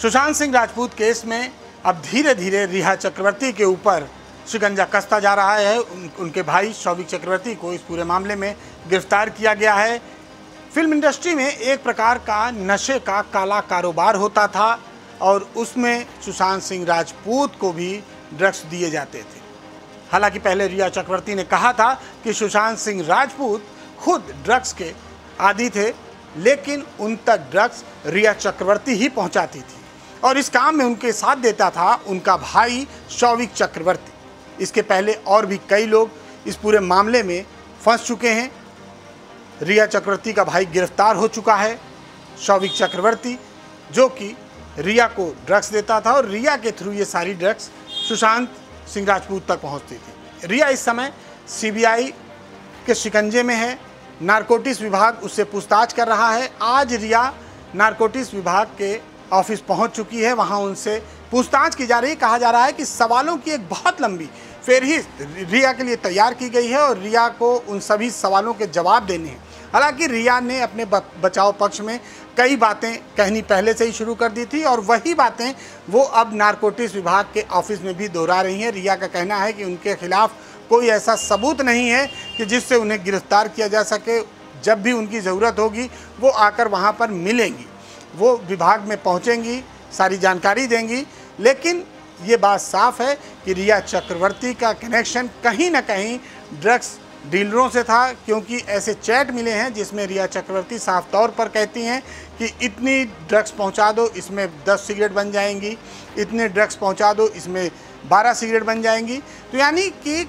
Sushant Singh Rajput case में अब धीरे धीरे रिया चक्रवर्ती के ऊपर शिकंजा कसता जा रहा है। उनके भाई शौविक चक्रवर्ती को इस पूरे मामले में गिरफ्तार किया गया है। फिल्म इंडस्ट्री में एक प्रकार का नशे का काला कारोबार होता था और उसमें सुशांत सिंह राजपूत को भी ड्रग्स दिए जाते थे। हालांकि पहले रिया चक्रवर्ती ने कहा था कि सुशांत सिंह राजपूत खुद ड्रग्स के आदी थे, लेकिन उन तक ड्रग्स रिया चक्रवर्ती ही पहुंचाती थी और इस काम में उनके साथ देता था उनका भाई शौविक चक्रवर्ती। इसके पहले और भी कई लोग इस पूरे मामले में फंस चुके हैं। रिया चक्रवर्ती का भाई गिरफ्तार हो चुका है। शौविक चक्रवर्ती जो कि रिया को ड्रग्स देता था और रिया के थ्रू ये सारी ड्रग्स सुशांत सिंह राजपूत तक पहुंचती थी। रिया इस समय सीबीआई के शिकंजे में है। नारकोटिक्स विभाग उससे पूछताछ कर रहा है। आज रिया नारकोटिक्स विभाग के ऑफिस पहुंच चुकी है। वहां उनसे पूछताछ की जा रही है। कहा जा रहा है कि सवालों की एक बहुत लंबी फेहरिस्त रिया के लिए तैयार की गई है और रिया को उन सभी सवालों के जवाब देने हैं। हालांकि रिया ने अपने बचाव पक्ष में कई बातें कहनी पहले से ही शुरू कर दी थी और वही बातें वो अब नारकोटिक्स विभाग के ऑफिस में भी दोहरा रही हैं। रिया का कहना है कि उनके खिलाफ कोई ऐसा सबूत नहीं है कि जिससे उन्हें गिरफ्तार किया जा सके। जब भी उनकी ज़रूरत होगी वो आकर वहाँ पर मिलेंगी, वो विभाग में पहुँचेंगी, सारी जानकारी देंगी। लेकिन ये बात साफ है कि रिया चक्रवर्ती का कनेक्शन कहीं ना कहीं ड्रग्स डीलरों से था, क्योंकि ऐसे चैट मिले हैं जिसमें रिया चक्रवर्ती साफ तौर पर कहती हैं कि इतनी ड्रग्स पहुंचा दो, इसमें 10 सिगरेट बन जाएंगी, इतने ड्रग्स पहुंचा दो, इसमें 12 सिगरेट बन जाएंगी। तो यानी कि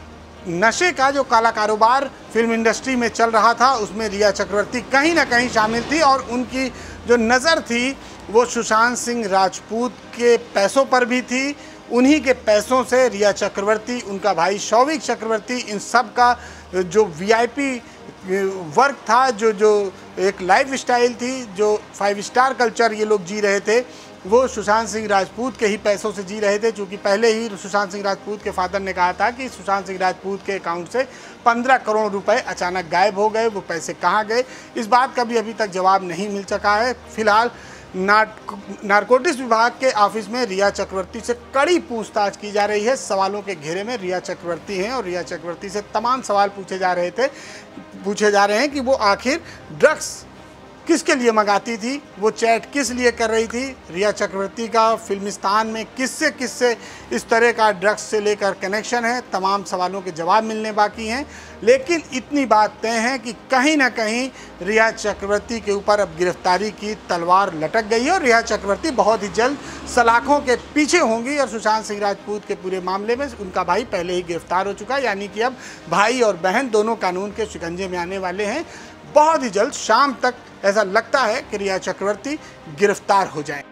नशे का जो काला कारोबार फिल्म इंडस्ट्री में चल रहा था उसमें रिया चक्रवर्ती कहीं ना कहीं शामिल थी और उनकी जो नज़र थी वो सुशांत सिंह राजपूत के पैसों पर भी थी। उन्हीं के पैसों से रिया चक्रवर्ती, उनका भाई शौविक चक्रवर्ती, इन सब का जो वीआईपी वर्क था, जो एक लाइफ स्टाइल थी, जो 5 स्टार कल्चर ये लोग जी रहे थे, वो सुशांत सिंह राजपूत के ही पैसों से जी रहे थे। चूँकि पहले ही सुशांत सिंह राजपूत के फादर ने कहा था कि सुशांत सिंह राजपूत के अकाउंट से 15 करोड़ रुपए अचानक गायब हो गए। वो पैसे कहाँ गए, इस बात का भी अभी तक जवाब नहीं मिल सका है। फिलहाल नारकोटिक्स विभाग के ऑफिस में रिया चक्रवर्ती से कड़ी पूछताछ की जा रही है। सवालों के घेरे में रिया चक्रवर्ती हैं और रिया चक्रवर्ती से तमाम सवाल पूछे जा रहे हैं कि वो आखिर ड्रग्स किसके लिए मंगाती थी, वो चैट किस लिए कर रही थी, रिया चक्रवर्ती का फिल्मिस्तान में किससे इस तरह का ड्रग्स से लेकर कनेक्शन है। तमाम सवालों के जवाब मिलने बाकी हैं। लेकिन इतनी बात तय है कि कहीं ना कहीं रिया चक्रवर्ती के ऊपर अब गिरफ्तारी की तलवार लटक गई है और रिया चक्रवर्ती बहुत ही जल्द सलाखों के पीछे होंगी। और सुशांत सिंह राजपूत के पूरे मामले में उनका भाई पहले ही गिरफ्तार हो चुका है, यानी कि अब भाई और बहन दोनों कानून के शिकंजे में आने वाले हैं। बहुत ही जल्द शाम तक ऐसा लगता है कि रिया चक्रवर्ती गिरफ्तार हो जाए।